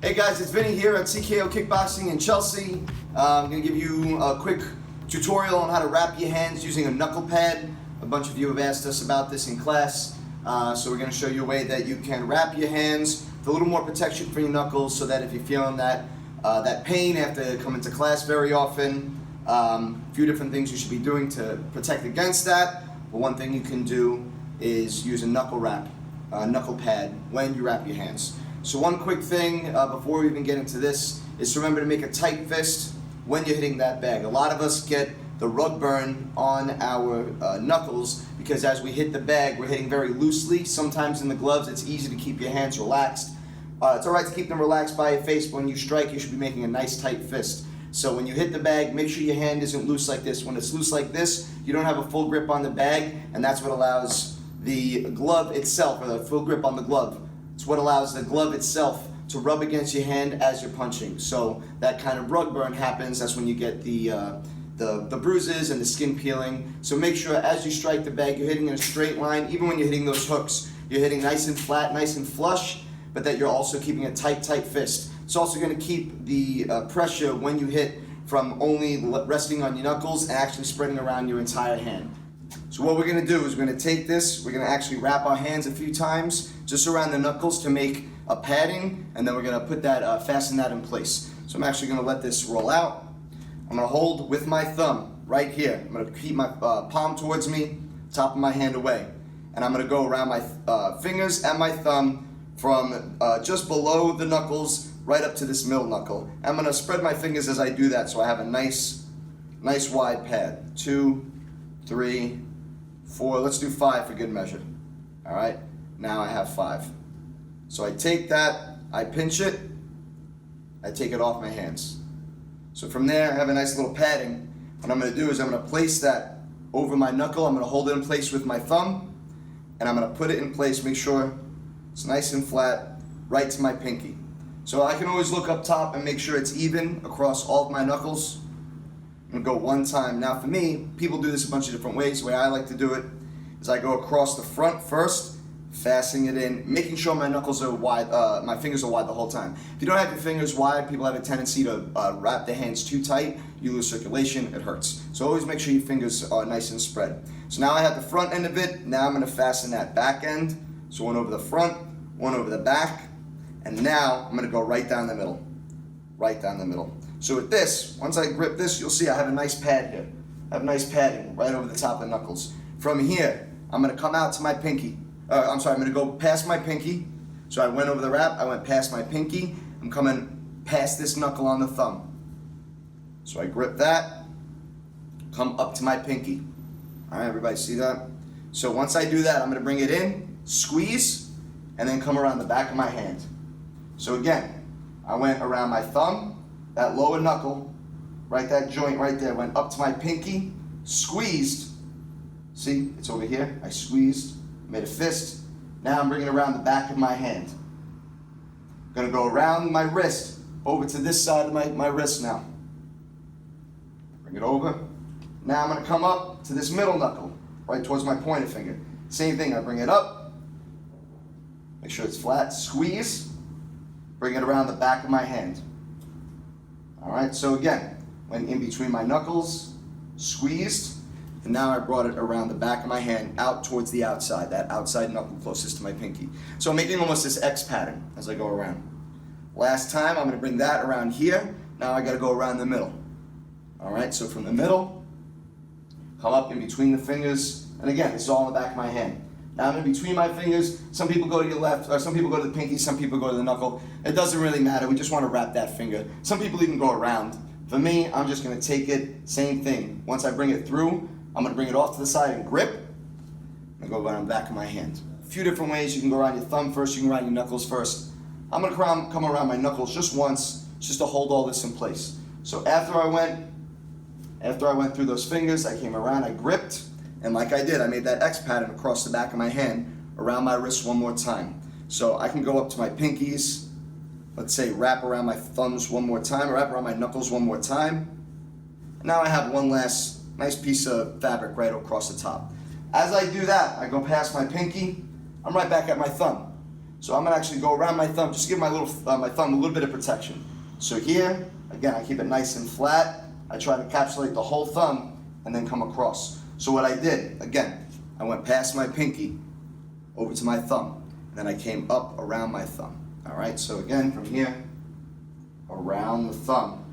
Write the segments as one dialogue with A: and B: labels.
A: Hey guys, it's Vinny here at CKO Kickboxing in Chelsea. I'm going to give you a quick tutorial on how to wrap your hands using a knuckle pad. A bunch of you have asked us about this in class, so we're going to show you a way that you can wrap your hands with a little more protection for your knuckles, so that if you're feeling that pain after coming to class very often, a few different things you should be doing to protect against that. But one thing you can do is use a knuckle pad when you wrap your hands. So one quick thing before we even get into this is to remember to make a tight fist when you're hitting that bag. A lot of us get the rug burn on our knuckles because as we hit the bag, we're hitting very loosely. Sometimes in the gloves, it's easy to keep your hands relaxed. It's alright to keep them relaxed by your face, but when you strike, you should be making a nice tight fist. So when you hit the bag, make sure your hand isn't loose like this. When it's loose like this, you don't have a full grip on the bag, and that's what allows the glove itself, or the full grip on the glove. It's what allows the glove itself to rub against your hand as you're punching. So that kind of rug burn happens. That's when you get the bruises and the skin peeling. So make sure as you strike the bag, you're hitting in a straight line. Even when you're hitting those hooks, you're hitting nice and flat, nice and flush, but that you're also keeping a tight fist. It's also going to keep the pressure when you hit from only resting on your knuckles and actually spreading around your entire hand. So what we're going to do is we're going to take this, we're going to actually wrap our hands a few times just around the knuckles to make a padding, and then we're going to put that, fasten that in place. So I'm actually going to let this roll out. I'm going to hold with my thumb right here. I'm going to keep my palm towards me, top of my hand away. And I'm going to go around my fingers and my thumb from just below the knuckles right up to this middle knuckle. I'm going to spread my fingers as I do that so I have a nice wide pad. 2, 3, 4, let's do 5 for good measure. All right, now I have 5. So I take that, I pinch it, I take it off my hands. So from there, I have a nice little padding. What I'm gonna do is I'm gonna place that over my knuckle. I'm gonna hold it in place with my thumb, and I'm gonna put it in place, make sure it's nice and flat, right to my pinky. So I can always look up top and make sure it's even across all of my knuckles. I'm gonna go one time. Now for me, people do this a bunch of different ways. The way I like to do it is I go across the front first, fastening it in, making sure my knuckles are wide, my fingers are wide the whole time. If you don't have your fingers wide, people have a tendency to wrap their hands too tight. You lose circulation, it hurts. So always make sure your fingers are nice and spread. So now I have the front end of it. Now I'm gonna fasten that back end. So one over the front, one over the back, and now I'm gonna go right down the middle. Right down the middle. So with this, once I grip this, you'll see I have a nice pad here. I have a nice padding right over the top of the knuckles. From here, I'm gonna come out to my pinky. I'm gonna go past my pinky. So I went over the wrap, I went past my pinky. I'm coming past this knuckle on the thumb. So I grip that, come up to my pinky. All right, everybody see that? So once I do that, I'm gonna bring it in, squeeze, and then come around the back of my hand. So again, I went around my thumb, that lower knuckle, right, that joint right there, went up to my pinky, squeezed. See, it's over here. I squeezed, made a fist. Now I'm bringing it around the back of my hand. I'm gonna go around my wrist, over to this side of my wrist now. Bring it over. Now I'm gonna come up to this middle knuckle, right towards my pointer finger. Same thing, I bring it up, make sure it's flat, squeeze, bring it around the back of my hand. All right, so again, went in between my knuckles, squeezed, and now I brought it around the back of my hand out towards the outside, that outside knuckle closest to my pinky. So I'm making almost this X pattern as I go around. Last time, I'm gonna bring that around here. Now I gotta go around the middle. All right, so from the middle, come up in between the fingers, and again, this is all in the back of my hand. Now I'm in between my fingers. Some people go to your left, or some people go to the pinky, some people go to the knuckle. It doesn't really matter, we just wanna wrap that finger. Some people even go around. For me, I'm just gonna take it, same thing. Once I bring it through, I'm gonna bring it off to the side and grip, and go around the back of my hand. A few different ways. You can go around your thumb first, you can go around your knuckles first. I'm gonna come around my knuckles just once, just to hold all this in place. So after I went through those fingers, I came around, I gripped, and like I did, I made that X pattern across the back of my hand, around my wrist one more time. So I can go up to my pinkies, let's say wrap around my thumbs one more time, wrap around my knuckles one more time. Now I have one last nice piece of fabric right across the top. As I do that, I go past my pinky, I'm right back at my thumb. So I'm gonna actually go around my thumb, just give my thumb a little bit of protection. So here, again, I keep it nice and flat. I try to encapsulate the whole thumb and then come across. So what I did, again, I went past my pinky over to my thumb, and then I came up around my thumb. All right, so again, from here, around the thumb.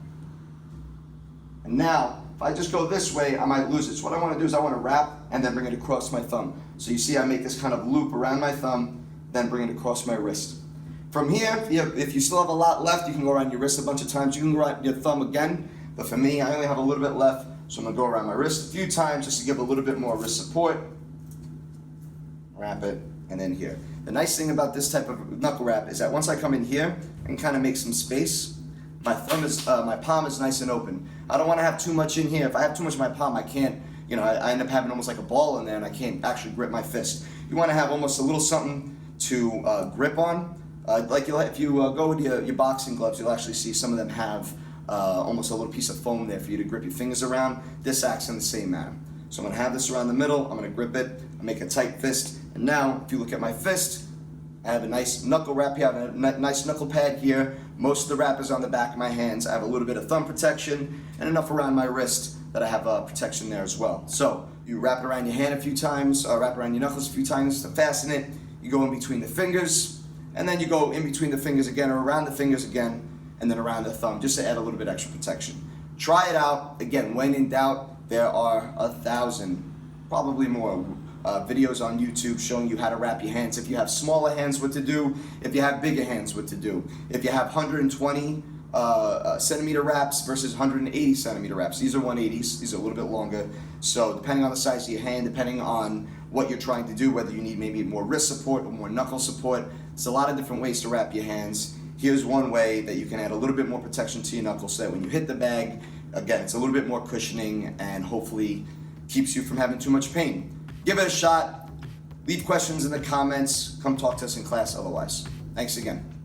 A: And now, if I just go this way, I might lose it. So what I want to do is I want to wrap and then bring it across my thumb. So you see I make this kind of loop around my thumb, then bring it across my wrist. From here, if you still have a lot left, you can go around your wrist a bunch of times. You can go around your thumb again, but for me, I only have a little bit left, so I'm going to go around my wrist a few times just to give a little bit more wrist support. Wrap it, and then here. The nice thing about this type of knuckle wrap is that once I come in here and kind of make some space, my palm is nice and open. I don't want to have too much in here. If I have too much in my palm, I can't, I end up having almost like a ball in there and I can't actually grip my fist. You want to have almost a little something to grip on. If you go with your boxing gloves, you'll actually see some of them have almost a little piece of foam there for you to grip your fingers around. This acts in the same manner. So I'm going to have this around the middle, I'm going to grip it, I make a tight fist, and now if you look at my fist, I have a nice knuckle wrap here, I have a nice knuckle pad here. Most of the wrap is on the back of my hands. I have a little bit of thumb protection and enough around my wrist that I have protection there as well. So you wrap it around your hand a few times, wrap around your knuckles a few times to fasten it. You go in between the fingers, and then you go in between the fingers again, or around the fingers again, and then around the thumb, just to add a little bit extra protection. Try it out. Again, when in doubt, there are 1,000, probably more, videos on YouTube showing you how to wrap your hands. If you have smaller hands, what to do. If you have bigger hands, what to do. If you have 120 centimeter wraps versus 180 centimeter wraps. These are 180s. These are a little bit longer. So depending on the size of your hand, depending on what you're trying to do, whether you need maybe more wrist support or more knuckle support, there's a lot of different ways to wrap your hands. Here's one way that you can add a little bit more protection to your knuckles so that when you hit the bag, again, it's a little bit more cushioning and hopefully keeps you from having too much pain. Give it a shot. Leave questions in the comments. Come talk to us in class otherwise. Thanks again.